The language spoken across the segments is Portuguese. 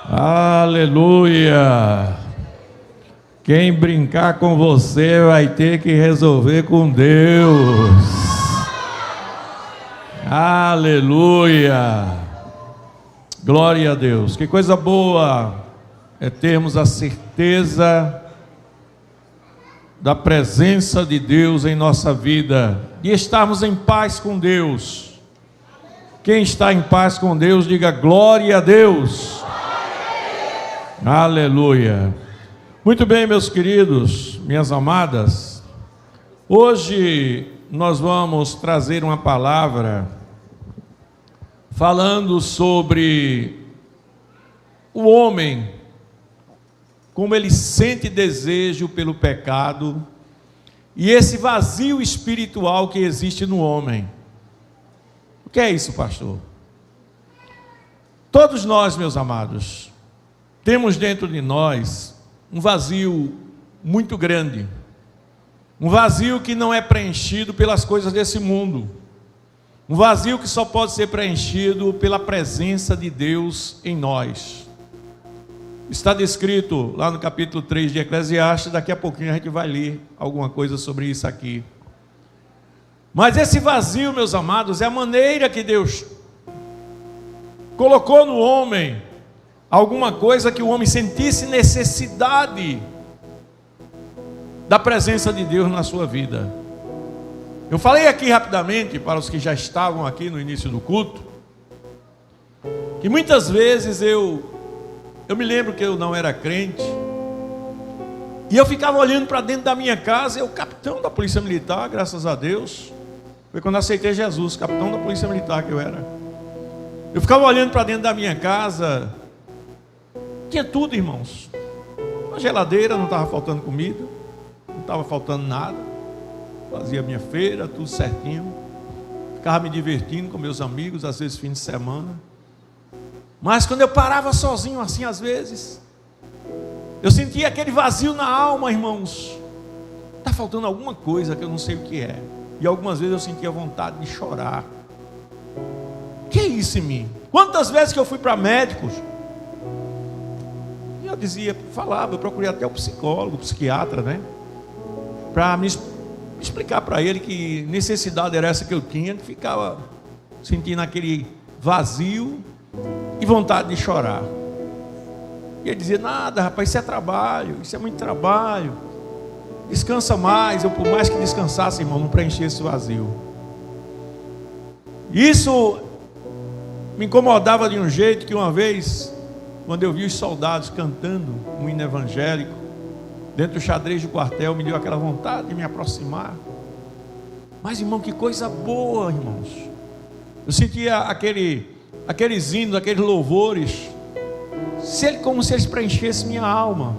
Aleluia! Quem brincar com você vai ter que resolver com Deus. Aleluia! Glória a Deus. Que coisa boa é termos a certeza da presença de Deus em nossa vida e estarmos em paz com Deus. Quem está em paz com Deus, diga glória a Deus. Aleluia. Muito bem, meus queridos, minhas amadas, hoje nós vamos trazer uma palavra falando sobre o homem, como ele sente desejo pelo pecado e esse vazio espiritual que existe no homem. O que é isso, pastor? Todos nós, meus amados, temos dentro de nós um vazio muito grande, um vazio que não é preenchido pelas coisas desse mundo, um vazio que só pode ser preenchido pela presença de Deus em nós. Está descrito lá no capítulo 3 de Eclesiastes, daqui a pouquinho a gente vai ler alguma coisa sobre isso aqui. Mas esse vazio, meus amados, é a maneira que Deus colocou no homem alguma coisa que o homem sentisse necessidade da presença de Deus na sua vida. Eu falei aqui rapidamente, para os que já estavam aqui no início do culto, que muitas vezes eu me lembro que eu não era crente, e eu ficava olhando para dentro da minha casa, eu capitão da polícia militar, graças a Deus, foi quando eu aceitei Jesus, capitão da polícia militar que eu era. Eu ficava olhando para dentro da minha casa, tinha tudo, irmãos. Uma geladeira, não estava faltando comida, não estava faltando nada. Fazia minha feira, tudo certinho. Ficava me divertindo com meus amigos, às vezes fim de semana. Mas quando eu parava sozinho assim, às vezes, eu sentia aquele vazio na alma, irmãos. Está faltando alguma coisa que eu não sei o que é. E algumas vezes eu sentia vontade de chorar. O que é isso em mim? Quantas vezes que eu fui para médicos, eu dizia, falava, eu procurei até o psicólogo, o psiquiatra, né? Para me explicar para ele que necessidade era essa que eu tinha, que ficava sentindo aquele vazio e vontade de chorar. E ele dizia, nada, rapaz, isso é trabalho, isso é muito trabalho. Descansa mais. Eu, por mais que descansasse, irmão, não preenchia esse vazio. Isso me incomodava de um jeito que uma vez, quando eu vi os soldados cantando um hino evangélico dentro do xadrez do quartel, me deu aquela vontade de me aproximar. Mas, irmão, que coisa boa, irmãos. Eu sentia aqueles hinos, aqueles louvores, como se eles preenchessem minha alma.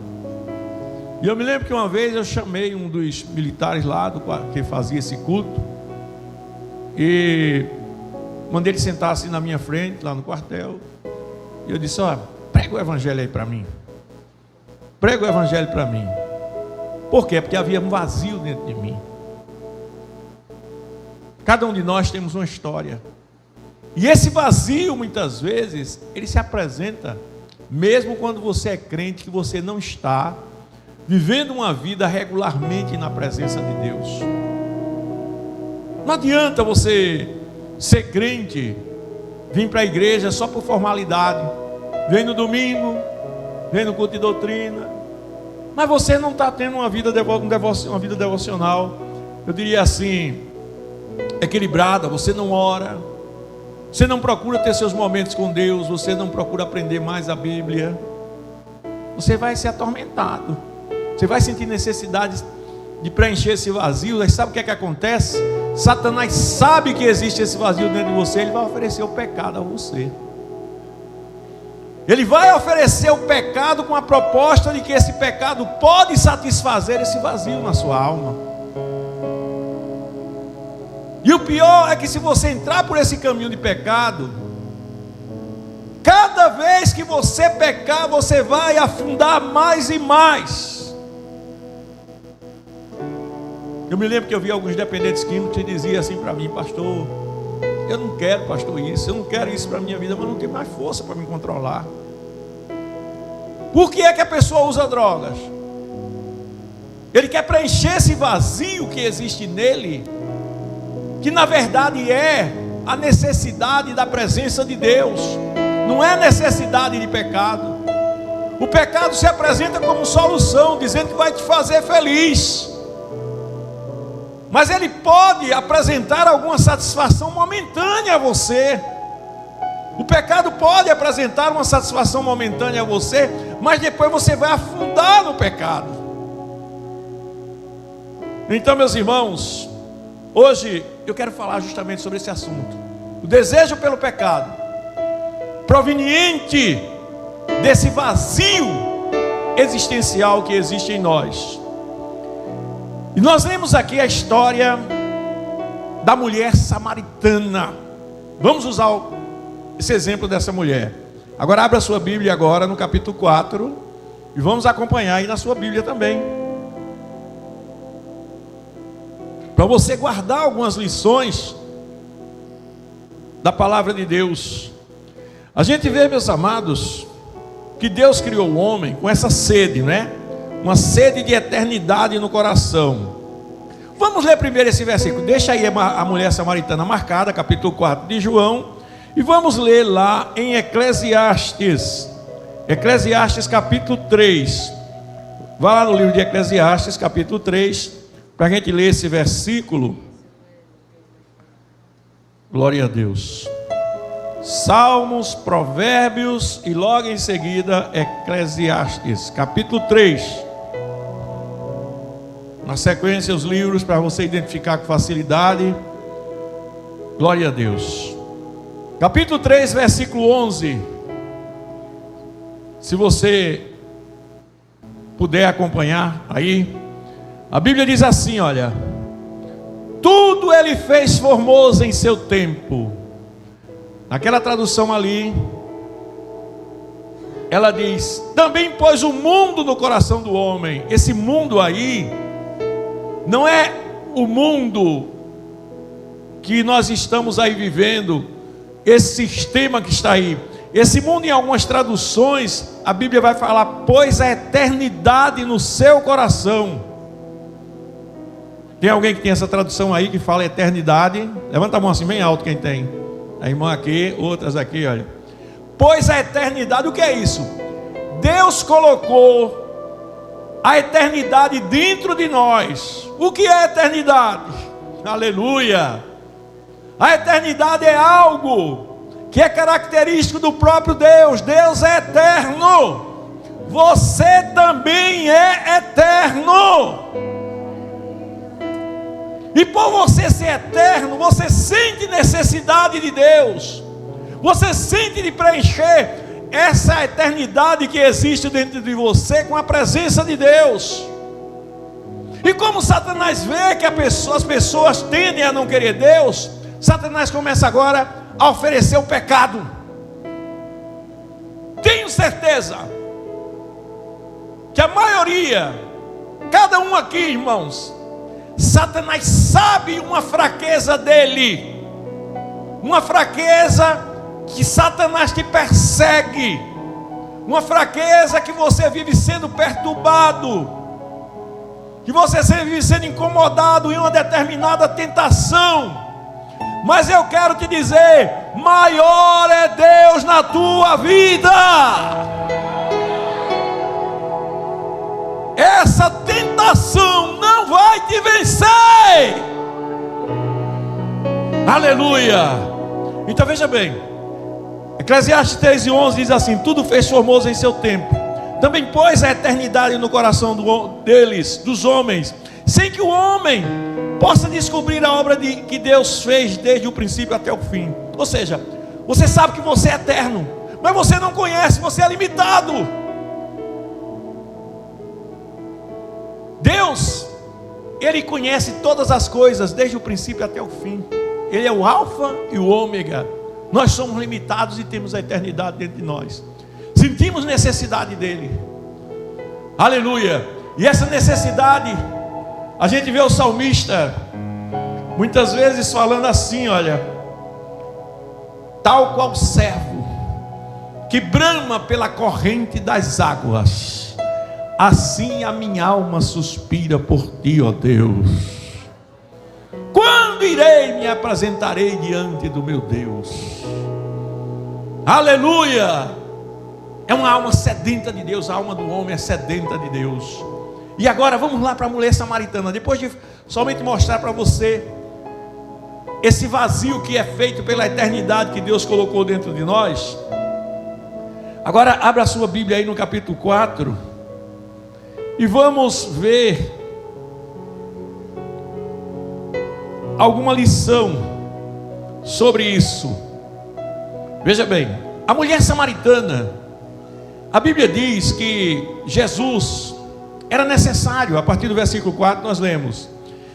E eu me lembro que uma vez eu chamei um dos militares lá, que fazia esse culto, e mandei ele sentar assim na minha frente, lá no quartel. E eu disse, ó, prega o evangelho aí para mim. Prega o evangelho para mim. Por quê? Porque havia um vazio dentro de mim. Cada um de nós temos uma história. E esse vazio, muitas vezes, ele se apresenta, mesmo quando você é crente, que você não está vivendo uma vida regularmente na presença de Deus. Não adianta você ser crente, vir para a igreja só por formalidade. Vem no domingo, vem no culto de doutrina, mas você não está tendo uma vida devocional, eu diria assim, equilibrada. Você não ora, você não procura ter seus momentos com Deus, você não procura aprender mais a Bíblia. Você vai ser atormentado, você vai sentir necessidade de preencher esse vazio. Aí sabe o que é que acontece? Satanás sabe que existe esse vazio dentro de você, ele vai oferecer o pecado a você. Ele vai oferecer o pecado com a proposta de que esse pecado pode satisfazer esse vazio na sua alma. E o pior é que se você entrar por esse caminho de pecado, cada vez que você pecar, você vai afundar mais e mais. Eu me lembro que eu vi alguns dependentes químicos que diziam assim para mim, pastor, eu não quero, pastor, isso, eu não quero isso para a minha vida, mas não tenho mais força para me controlar. Por que é que a pessoa usa drogas? Ele quer preencher esse vazio que existe nele, que na verdade é a necessidade da presença de Deus, não é necessidade de pecado. O pecado se apresenta como solução, dizendo que vai te fazer feliz, mas ele pode apresentar alguma satisfação momentânea a você. O pecado pode apresentar uma satisfação momentânea a você, mas depois você vai afundar no pecado. Então, meus irmãos, hoje eu quero falar justamente sobre esse assunto. O desejo pelo pecado, proveniente desse vazio existencial que existe em nós. E nós lemos aqui a história da mulher samaritana. Vamos usar esse exemplo dessa mulher. Agora abra a sua Bíblia agora no capítulo 4 e vamos acompanhar aí na sua Bíblia também, para você guardar algumas lições da palavra de Deus. A gente vê, meus amados, que Deus criou o homem com essa sede, né? Uma sede de eternidade no coração. Vamos ler primeiro esse versículo. Deixa aí a mulher samaritana marcada, capítulo 4 de João. E vamos ler lá em Eclesiastes. Eclesiastes capítulo 3. Vá lá no livro de Eclesiastes capítulo 3, para a gente ler esse versículo. Glória a Deus. Salmos, Provérbios e logo em seguida Eclesiastes capítulo 3. Na sequência os livros para você identificar com facilidade. Glória a Deus. Capítulo 3, versículo 11. Se você puder acompanhar aí, a Bíblia diz assim, olha: tudo ele fez formoso em seu tempo. Naquela tradução ali, ela diz: também pôs o mundo no coração do homem. Esse mundo aí não é o mundo que nós estamos aí vivendo, esse sistema que está aí. Esse mundo, em algumas traduções, a Bíblia vai falar: pôs a eternidade no seu coração. Tem alguém que tem essa tradução aí que fala eternidade? Levanta a mão assim bem alto quem tem. A irmã aqui, outras aqui, olha. Pois a eternidade, o que é isso? Deus colocou a eternidade dentro de nós. O que é a eternidade? Aleluia! A eternidade é algo que é característico do próprio Deus. Deus é eterno. Você também é eterno. E por você ser eterno, você sente necessidade de Deus. Você sente de preencher essa eternidade que existe dentro de você com a presença de Deus. E como Satanás vê que as pessoas tendem a não querer Deus, Satanás começa agora a oferecer o pecado. Tenho certeza que a maioria, cada um aqui, irmãos, Satanás sabe uma fraqueza dele, uma fraqueza que Satanás te persegue, uma fraqueza que você vive sendo perturbado, que você vive sendo incomodado em uma determinada tentação. Mas eu quero te dizer: maior é Deus na tua vida. Essa tentação não vai te vencer. Aleluia. Então veja bem, Eclesiastes 3:11 diz assim: tudo fez formoso em seu tempo. Também pôs a eternidade no coração deles, dos homens, sem que o homem possa descobrir a obra que Deus fez desde o princípio até o fim. Ou seja, você sabe que você é eterno, mas você não conhece, você é limitado. Deus, Ele conhece todas as coisas desde o princípio até o fim. Ele é o alfa e o ômega. Nós somos limitados e temos a eternidade dentro de nós. Sentimos necessidade dele. Aleluia. E essa necessidade, a gente vê o salmista muitas vezes falando assim, olha: tal qual servo que brama pela corrente das águas, assim a minha alma suspira por ti, ó Deus. Quando irei me apresentarei diante do meu Deus? Aleluia! É uma alma sedenta de Deus, a alma do homem é sedenta de Deus. E agora vamos lá para a mulher samaritana. Depois de somente mostrar para você esse vazio que é feito pela eternidade que Deus colocou dentro de nós, agora abra a sua Bíblia aí no capítulo 4 e vamos ver alguma lição sobre isso. Veja bem, a mulher samaritana, a Bíblia diz que Jesus era necessário, a partir do versículo 4 nós lemos,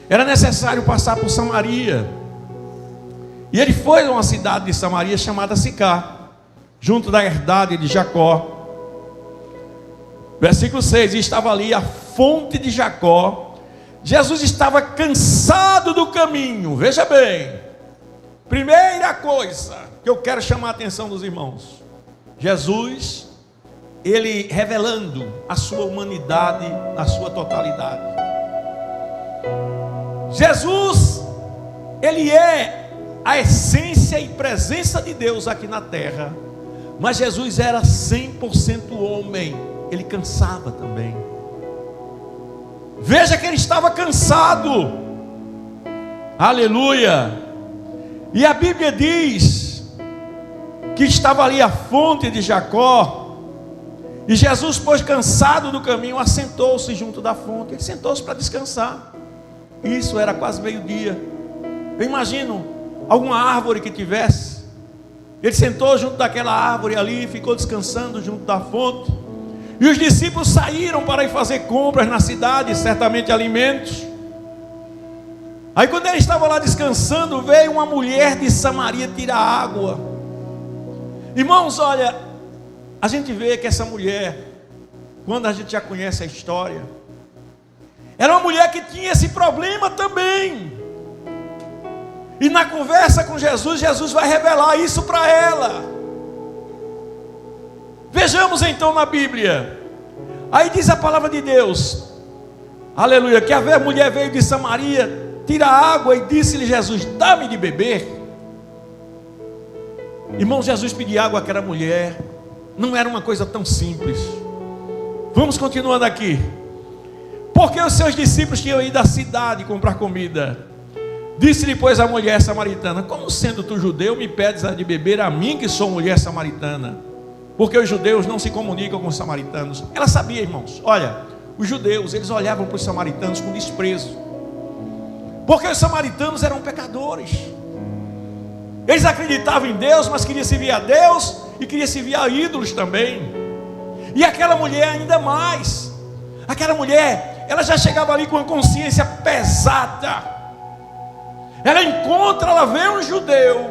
era necessário passar por Samaria. E ele foi a uma cidade de Samaria chamada Sicar, junto da herdade de Jacó. Versículo 6, e estava ali a fonte de Jacó. Jesus estava cansado do caminho. Veja bem, primeira coisa que eu quero chamar a atenção dos irmãos, Jesus, ele revelando a sua humanidade na sua totalidade. Jesus, ele é a essência e presença de Deus aqui na terra, mas Jesus era 100% homem, ele cansava também. Veja que ele estava cansado, aleluia. E a Bíblia diz que estava ali a fonte de Jacó. E Jesus, pois cansado do caminho, assentou-se junto da fonte. Ele sentou-se para descansar. Isso era quase meio-dia. Eu imagino alguma árvore que tivesse. Ele sentou junto daquela árvore ali, ficou descansando junto da fonte. E os discípulos saíram para ir fazer compras na cidade, certamente alimentos. Aí quando ele estava lá descansando, veio uma mulher de Samaria tirar água. Irmãos, olha, a gente vê que essa mulher, quando a gente já conhece a história, era uma mulher que tinha esse problema também. E na conversa com Jesus, Jesus vai revelar isso para ela. Vejamos então na Bíblia. Aí diz a palavra de Deus, aleluia, que a mulher veio de Samaria tirar água e disse-lhe Jesus, dá-me de beber. Irmão, Jesus pedir água àquela mulher não era uma coisa tão simples. Vamos continuando aqui. Porque os seus discípulos tinham ido à cidade comprar comida. Disse-lhe, pois, a mulher samaritana, como sendo tu judeu, me pedes a de beber a mim, que sou mulher samaritana? Porque os judeus não se comunicam com os samaritanos. Ela sabia, irmãos, olha, os judeus, eles olhavam para os samaritanos com desprezo. Porque os samaritanos eram pecadores. Eles acreditavam em Deus, mas queriam servir a Deus e queriam servir a ídolos também. E aquela mulher ainda mais. Aquela mulher, ela já chegava ali com a consciência pesada. Ela vê um judeu,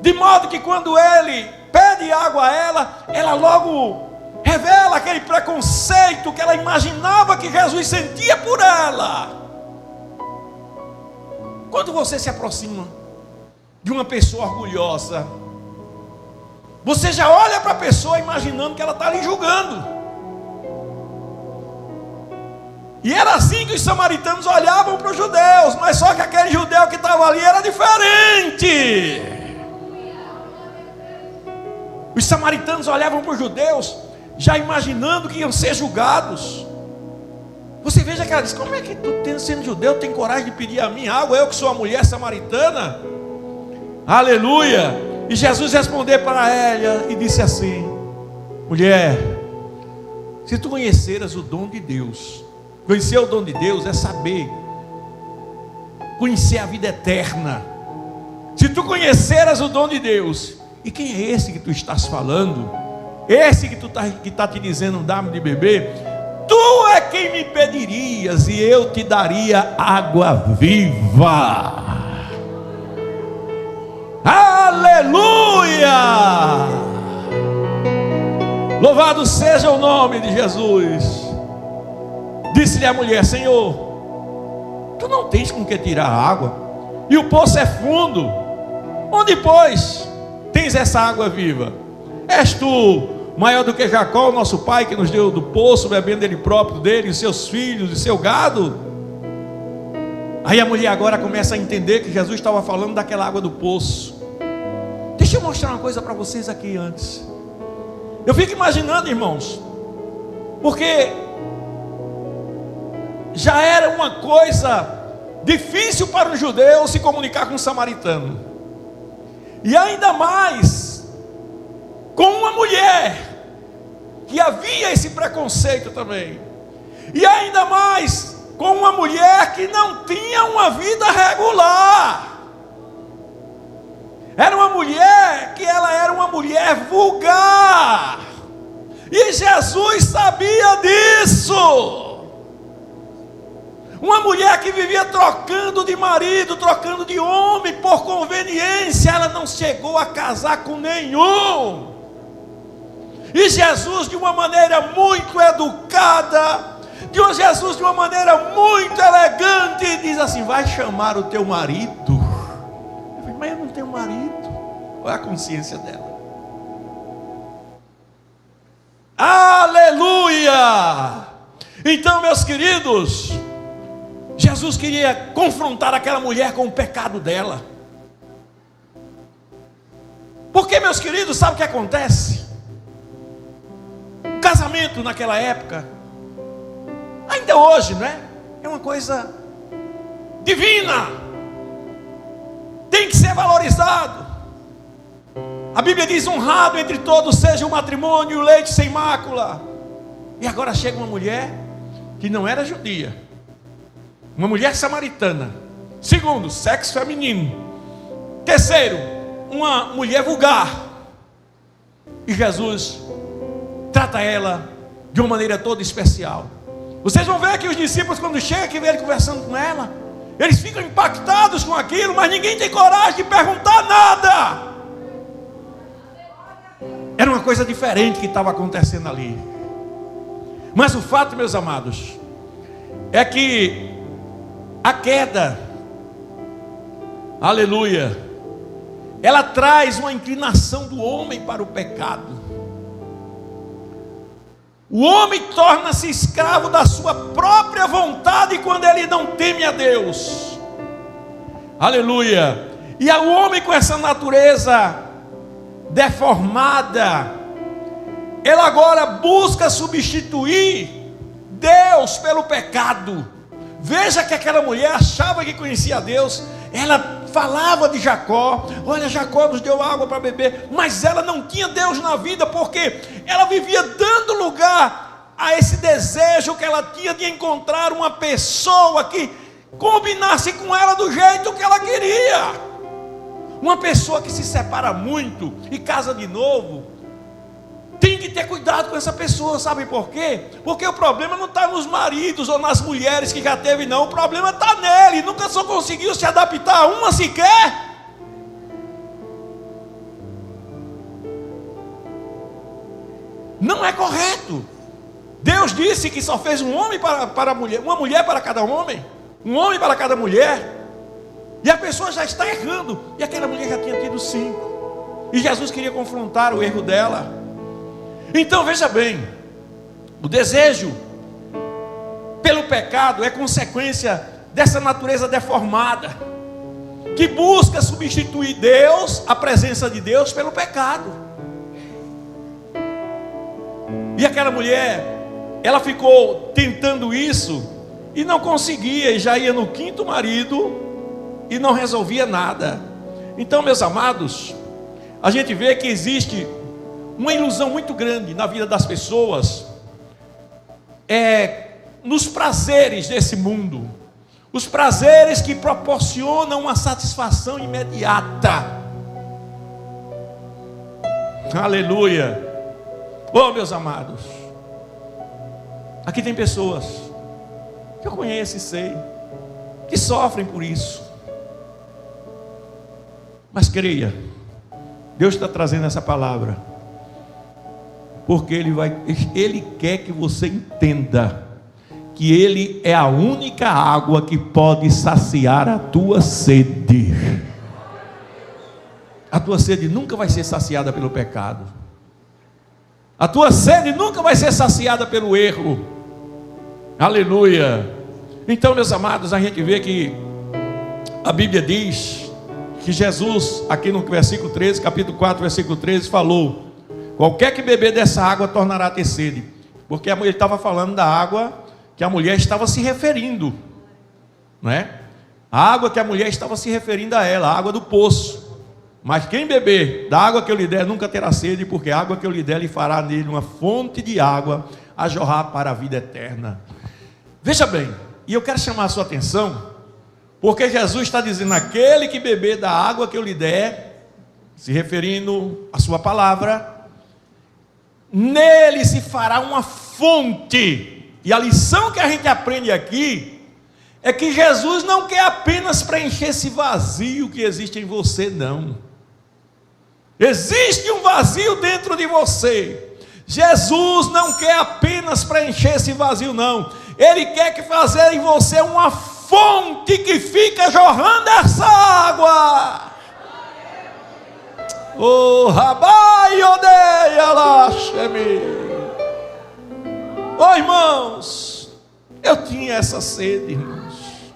de modo que quando ele pede água a ela, ela logo revela aquele preconceito que ela imaginava que Jesus sentia por ela. Quando você se aproxima de uma pessoa orgulhosa, você já olha para a pessoa imaginando que ela está ali julgando. E era assim que os samaritanos olhavam para os judeus, mas só que aquele judeu que estava ali era diferente. Os samaritanos olhavam para os judeus já imaginando que iam ser julgados. Você veja que ela diz, como é que tu, sendo judeu, tem coragem de pedir a mim água, eu que sou a mulher samaritana? Aleluia. E Jesus respondeu para ela e disse assim, mulher, se tu conheceras o dom de Deus, conhecer o dom de Deus é saber, conhecer a vida eterna. Se tu conheceras o dom de Deus, e quem é esse que tu estás falando? Esse que está te dizendo, dá-me de beber? Tu é quem me pedirias e eu te daria água viva. Aleluia! Louvado seja o nome de Jesus. Disse-lhe a mulher, Senhor, tu não tens com que tirar água, e o poço é fundo. Onde, pois, tens essa água viva? És tu maior do que Jacó, o nosso pai, que nos deu do poço, bebendo ele próprio, dele, os seus filhos e seu gado? Aí a mulher agora começa a entender que Jesus estava falando daquela água do poço. Deixa eu mostrar uma coisa para vocês aqui antes. Eu fico imaginando, irmãos, porque já era uma coisa difícil para um judeu se comunicar com um samaritano, e ainda mais com uma mulher, que havia esse preconceito também, e ainda mais com uma mulher que não tinha uma vida regular. Era uma mulher que ela era uma mulher vulgar, e Jesus sabia disso. Uma mulher que vivia trocando de marido, trocando de homem por conveniência. Ela não chegou a casar com nenhum. E Jesus, de uma maneira muito educada, Jesus de uma maneira muito elegante, diz assim: vai chamar o teu marido. Eu falei: mas eu não tenho marido. Olha a consciência dela. Aleluia! Então, meus queridos, Jesus queria confrontar aquela mulher com o pecado dela. Porque, meus queridos, sabe o que acontece? O casamento naquela época, ainda hoje, não é? É uma coisa divina. Tem que ser valorizado. A Bíblia diz: honrado entre todos seja o matrimônio e o leite sem mácula. E agora chega uma mulher que não era judia, uma mulher samaritana. Segundo, sexo feminino. Terceiro, uma mulher vulgar. E Jesus trata ela de uma maneira toda especial. Vocês vão ver que os discípulos, quando chegam aqui, vêm conversando com ela, eles ficam impactados com aquilo, mas ninguém tem coragem de perguntar nada. Era uma coisa diferente que estava acontecendo ali. Mas o fato, meus amados, é que a queda, aleluia, ela traz uma inclinação do homem para o pecado. O homem torna-se escravo da sua própria vontade quando ele não teme a Deus. Aleluia. E o homem com essa natureza deformada, ele agora busca substituir Deus pelo pecado. Veja que aquela mulher achava que conhecia Deus. Ela falava de Jacó: olha, Jacó nos deu água para beber. Mas ela não tinha Deus na vida, porque ela vivia dando lugar a esse desejo que ela tinha de encontrar uma pessoa que combinasse com ela do jeito que ela queria. Uma pessoa que se separa muito e casa de novo, tem que ter cuidado com essa pessoa. Sabe por quê? Porque o problema não está nos maridos ou nas mulheres que já teve, não. O problema está nele. Nunca só conseguiu se adaptar a uma sequer. Não é correto. Deus disse que só fez um homem para a mulher, uma mulher para cada homem, um homem para cada mulher. E a pessoa já está errando. E aquela mulher já tinha tido 5. E Jesus queria confrontar o erro dela. Então veja bem, o desejo pelo pecado é consequência dessa natureza deformada, que busca substituir Deus, a presença de Deus, pelo pecado. E aquela mulher, ela ficou tentando isso e não conseguia, e já ia no 5º marido e não resolvia nada. Então, meus amados, a gente vê que existe uma ilusão muito grande na vida das pessoas, nos prazeres desse mundo, os prazeres que proporcionam uma satisfação imediata. Aleluia. Oh, meus amados, aqui tem pessoas que eu conheço e sei que sofrem por isso. Mas creia, Deus está trazendo essa palavra, porque Ele quer que você entenda que Ele é a única água que pode saciar a tua sede. A tua sede nunca vai ser saciada pelo pecado. A tua sede nunca vai ser saciada pelo erro. Aleluia. Então, meus amados, a gente vê que a Bíblia diz que Jesus, aqui no versículo 13, capítulo 4, versículo 13, falou: qualquer que beber dessa água tornará a ter sede. Porque ele estava falando da água que a mulher estava se referindo, não é? A água que a mulher estava se referindo a ela, a água do poço. Mas quem beber da água que eu lhe der nunca terá sede, porque a água que eu lhe der lhe fará nele uma fonte de água a jorrar para a vida eterna. Veja bem, e eu quero chamar a sua atenção, porque Jesus está dizendo: aquele que beber da água que eu lhe der, se referindo à sua palavra, nele se fará uma fonte. E a lição que a gente aprende aqui é que Jesus não quer apenas preencher esse vazio que existe em você, não. Existe um vazio dentro de você. Jesus não quer apenas preencher esse vazio, não. Ele quer que fazer em você uma fonte que fica jorrando essa água. Oh, Rabai odeia Lachemi. Oh, irmãos, eu tinha essa sede, irmãos.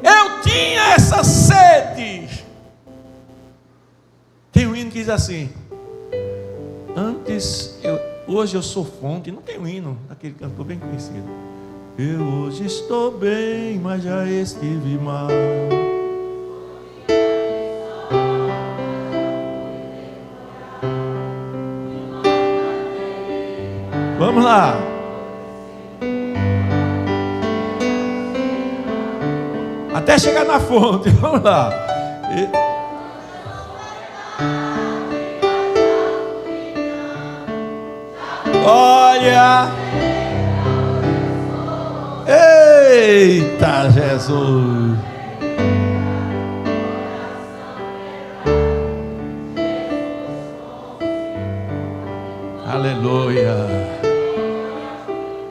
Eu tinha essa sede. Tem um hino que diz assim: hoje eu sou fonte. Não tem um hino daquele cantor bem conhecido. Eu hoje estou bem, mas já estive mal. Vamos lá. Até chegar na fonte. Vamos lá. Olha. Eita Jesus. Aleluia.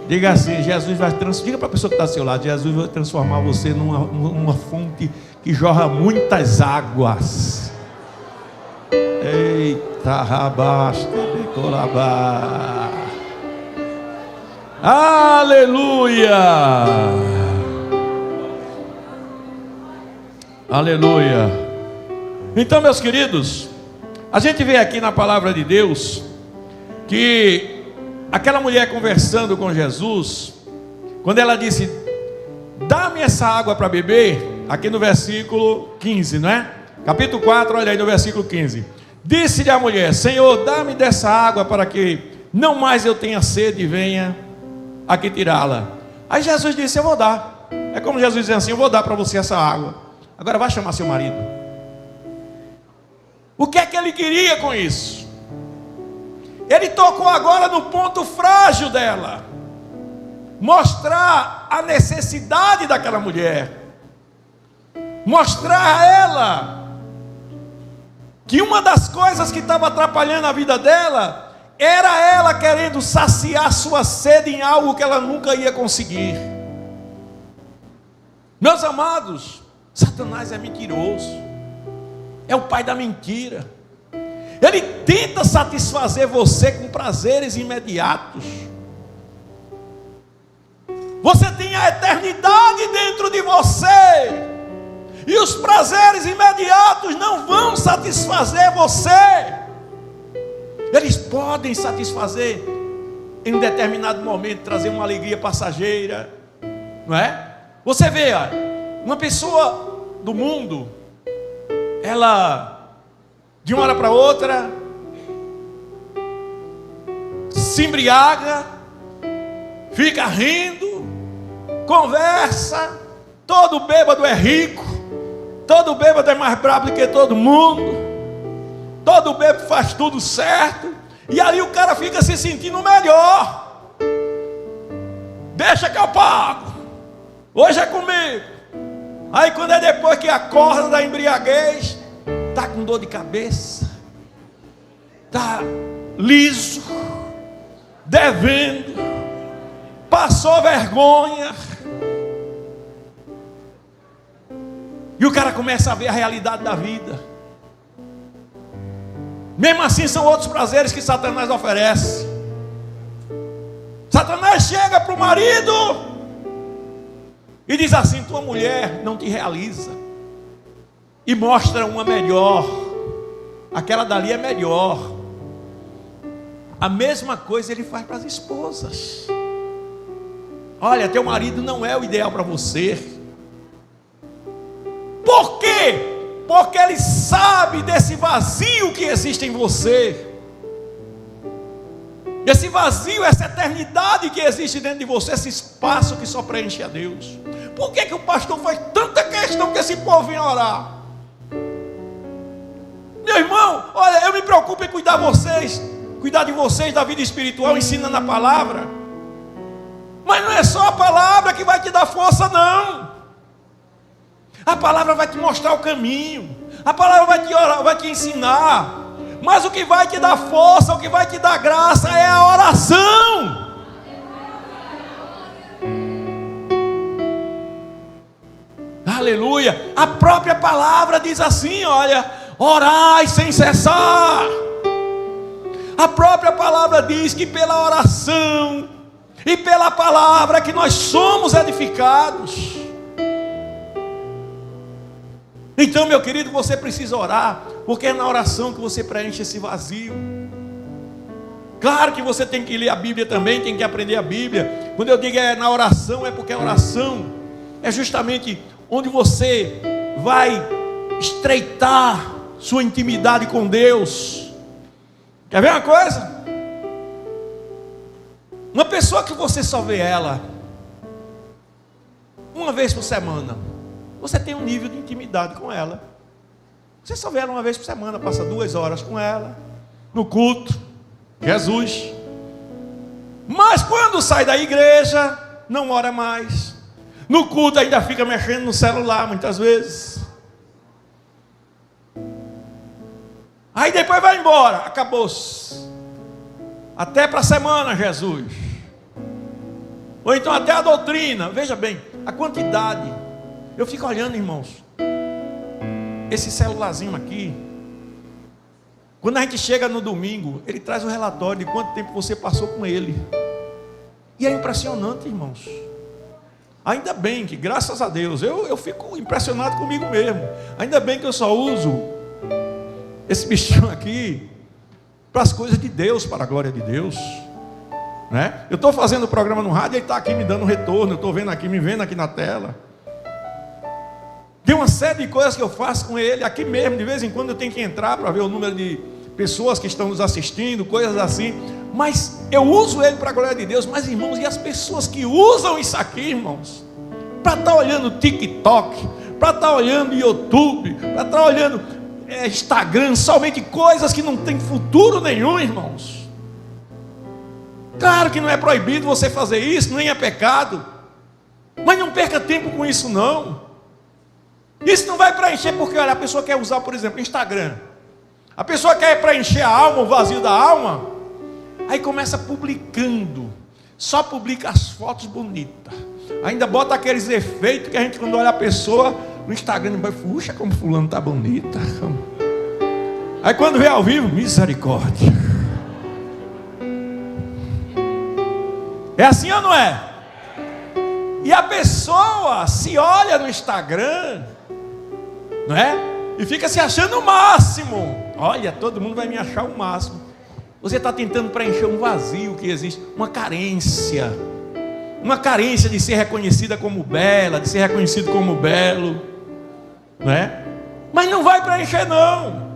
Diga assim: Jesus vai diga para a pessoa que está ao seu lado: Jesus vai transformar você numa fonte que jorra muitas águas. Eita, rabasta, decolabá. Aleluia. Aleluia. Então, meus queridos, a gente vê aqui na palavra de Deus que aquela mulher conversando com Jesus, quando ela disse: dá-me essa água para beber, aqui no versículo 15, não é? Capítulo 4, olha aí no versículo 15. Disse-lhe a mulher: Senhor, dá-me dessa água para que não mais eu tenha sede e venha aqui tirá-la. Aí Jesus disse: eu vou dar. É como Jesus dizendo assim: eu vou dar para você essa água. Agora vai chamar seu marido. O que é que ele queria com isso? Ele tocou agora no ponto frágil dela. Mostrar a necessidade daquela mulher. Mostrar a ela que uma das coisas que estava atrapalhando a vida dela era ela querendo saciar sua sede em algo que ela nunca ia conseguir. Meus amados, Satanás é mentiroso. É o pai da mentira. Ele tenta satisfazer você com prazeres imediatos. Você tem a eternidade dentro de você, e os prazeres imediatos não vão satisfazer você. Eles podem satisfazer em um determinado momento, trazer uma alegria passageira, não é? Você vê, uma pessoa do mundo, ela de uma hora para outra se embriaga, fica rindo, conversa. Todo bêbado é rico, todo bêbado é mais brabo do que todo mundo, todo bêbado faz tudo certo, e ali o cara fica se sentindo melhor. Deixa que eu pago, hoje é comigo. Aí quando é depois que acorda da embriaguez, está com dor de cabeça, está liso, devendo, passou vergonha, e o cara começa a ver a realidade da vida. Mesmo assim são outros prazeres que Satanás oferece. Satanás chega para o marido e diz assim: tua mulher não te realiza, e mostra uma melhor, aquela dali é melhor. A mesma coisa ele faz para as esposas. Olha, teu marido não é o ideal para você. Por quê? Porque ele sabe desse vazio que existe em você. Esse vazio, essa eternidade que existe dentro de você, esse espaço que só preenche a Deus. Por que o pastor faz tanta questão que esse povo vem orar? Meu irmão, olha, eu me preocupo em cuidar de vocês da vida espiritual, ensinando a palavra. Mas não é só a palavra que vai te dar força, não. A palavra vai te mostrar o caminho, a palavra vai te ensinar. Mas o que vai te dar força, o que vai te dar graça é a oração. Aleluia. A própria palavra diz assim, olha: orai sem cessar. A própria palavra diz que pela oração e pela palavra que nós somos edificados. Então, meu querido, você precisa orar, porque é na oração que você preenche esse vazio. Claro que você tem que ler a Bíblia também, tem que aprender a Bíblia. Quando eu digo é na oração, é porque a oração é justamente onde você vai estreitar sua intimidade com Deus. Quer ver uma coisa? Uma pessoa que você só vê ela uma vez por semana, você tem um nível de intimidade com ela. Você só vê ela uma vez por semana, passa 2 horas com ela, no culto, Jesus. Mas quando sai da igreja, não ora mais. No culto ainda fica mexendo no celular muitas vezes. Aí depois vai embora, acabou-se. Até para a semana, Jesus. Ou então até a doutrina. Veja bem, a quantidade. Eu fico olhando, irmãos, esse celularzinho aqui. Quando a gente chega no domingo, ele traz o relatório de quanto tempo você passou com ele. E é impressionante, irmãos. Ainda bem que, graças a Deus, eu fico impressionado comigo mesmo. Ainda bem que eu só uso esse bichinho aqui para as coisas de Deus, para a glória de Deus, né? Eu estou fazendo o programa no rádio, ele está aqui me dando retorno, eu estou vendo aqui, me vendo aqui na tela. Tem uma série de coisas que eu faço com ele aqui mesmo. De vez em quando eu tenho que entrar para ver o número de pessoas que estão nos assistindo, coisas assim. Mas eu uso ele para a glória de Deus. Mas, irmãos, e as pessoas que usam isso aqui, irmãos, para estar olhando TikTok, para estar olhando YouTube, para estar olhando Instagram, somente coisas que não tem futuro nenhum, irmãos. Claro que não é proibido você fazer isso, nem é pecado. Mas não perca tempo com isso, não. Isso não vai preencher, porque olha, a pessoa quer usar, por exemplo, Instagram. A pessoa quer preencher a alma, o vazio da alma. Aí começa publicando. Só publica as fotos bonitas. Ainda bota aqueles efeitos que a gente, quando olha a pessoa no Instagram, vai, puxa, como fulano está bonita. Aí quando vê ao vivo, misericórdia. É assim ou não é? E a pessoa se olha no Instagram, não é? E fica se achando o máximo. Olha, todo mundo vai me achar o máximo. Você está tentando preencher um vazio que existe, uma carência de ser reconhecida como bela, de ser reconhecido como belo, não é? Mas não vai preencher, não.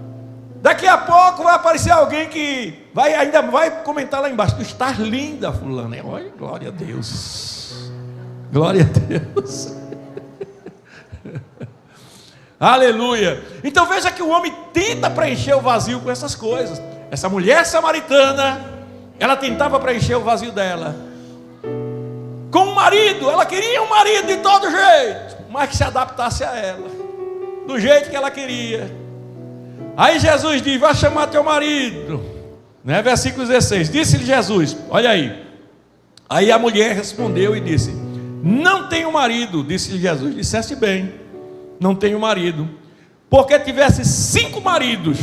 Daqui a pouco vai aparecer alguém que ainda vai comentar lá embaixo: tu estás linda, fulana. Olha, glória a Deus. Glória a Deus. Aleluia. Então veja que o homem tenta preencher o vazio com essas coisas. Essa mulher samaritana, ela tentava preencher o vazio dela com o marido. Ela queria um marido de todo jeito, mas que se adaptasse a ela, do jeito que ela queria. Aí Jesus diz: vai chamar teu marido, né? Versículo 16, disse-lhe Jesus, olha aí. Aí a mulher respondeu e disse: não tenho marido. Disse-lhe Jesus: disseste bem, não tenho marido, porque tivesse 5 maridos,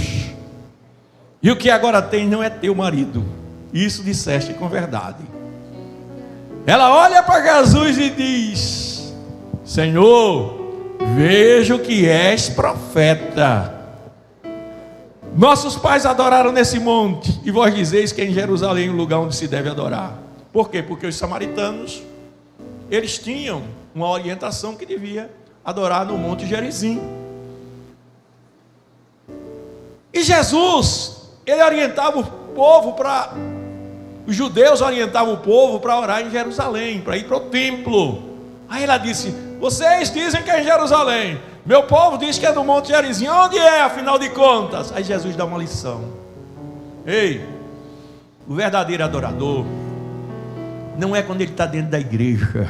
E o que agora tem não é teu marido. Isso disseste com verdade. Ela olha para Jesus e diz: Senhor, vejo que és profeta. Nossos pais adoraram nesse monte, e vós dizeis que é em Jerusalém o lugar onde se deve adorar. Por quê? Porque os samaritanos, eles tinham uma orientação que devia adorar no Monte Gerizim. E Jesus, ele orientava o povo para... Os judeus orientavam o povo para orar em Jerusalém, para ir para o templo. Aí ela disse: vocês dizem que é em Jerusalém, meu povo diz que é no Monte Gerizim. Onde é, afinal de contas? Aí Jesus dá uma lição. Ei, o verdadeiro adorador não é quando ele está dentro da igreja,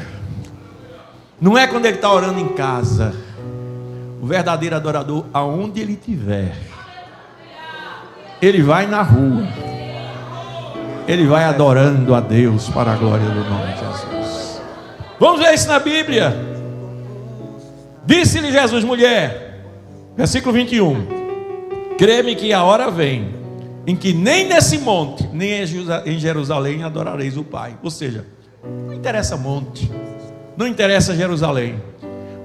não é quando ele está orando em casa. O verdadeiro adorador, aonde ele estiver, ele vai na rua, ele vai adorando a Deus para a glória do nome de Jesus. Vamos ver isso na Bíblia. Disse-lhe Jesus: mulher, versículo 21, crê-me que a hora vem em que nem nesse monte, nem em Jerusalém adorareis o Pai. Ou seja, não interessa monte, não interessa Jerusalém.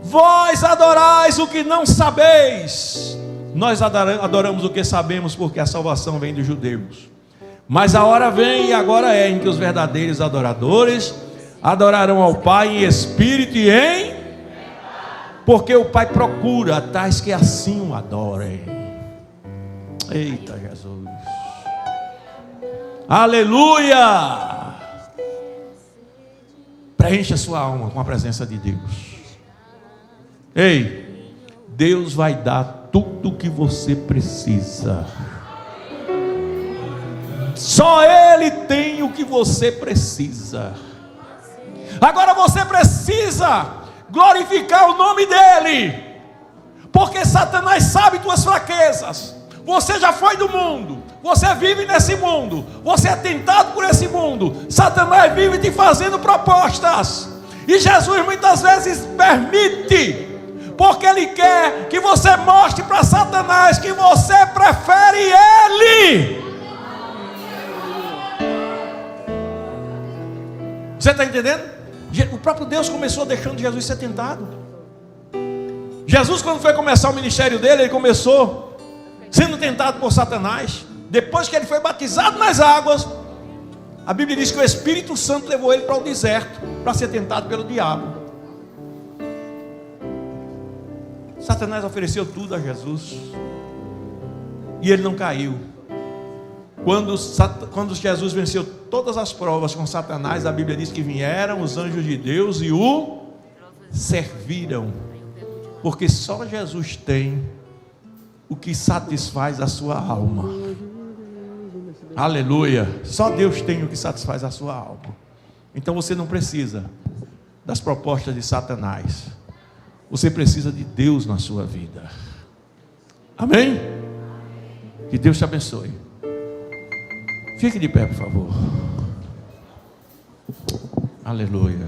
Vós adorais o que não sabeis. Nós adoramos o que sabemos, porque a salvação vem dos judeus. Mas a hora vem, e agora é, em que os verdadeiros adoradores adorarão ao Pai em espírito e em... Porque o Pai procura tais que assim o adorem. Eita Jesus, aleluia! Preencha a sua alma com a presença de Deus. Ei, Deus vai dar tudo o que você precisa. Só Ele tem o que você precisa. Agora você precisa glorificar o nome dEle, porque Satanás sabe tuas fraquezas. Você já foi do mundo, você vive nesse mundo, você é tentado por esse mundo. Satanás vive te fazendo propostas, e Jesus muitas vezes permite, porque Ele quer que você mostre para Satanás que você prefere Ele. Você está entendendo? O próprio Deus começou deixando Jesus ser tentado. Jesus, quando foi começar o ministério dele, ele começou sendo tentado por Satanás. Depois que ele foi batizado nas águas, a Bíblia diz que o Espírito Santo levou ele para o deserto, para ser tentado pelo diabo. Satanás ofereceu tudo a Jesus, e ele não caiu. Quando Jesus venceu todas as provas com Satanás, a Bíblia diz que vieram os anjos de Deus e o serviram. Porque só Jesus tem o que satisfaz a sua alma. Aleluia. Só Deus tem o que satisfaz a sua alma. Então você não precisa das propostas de Satanás. Você precisa de Deus na sua vida. Amém? Que Deus te abençoe. Fique de pé, por favor. Aleluia.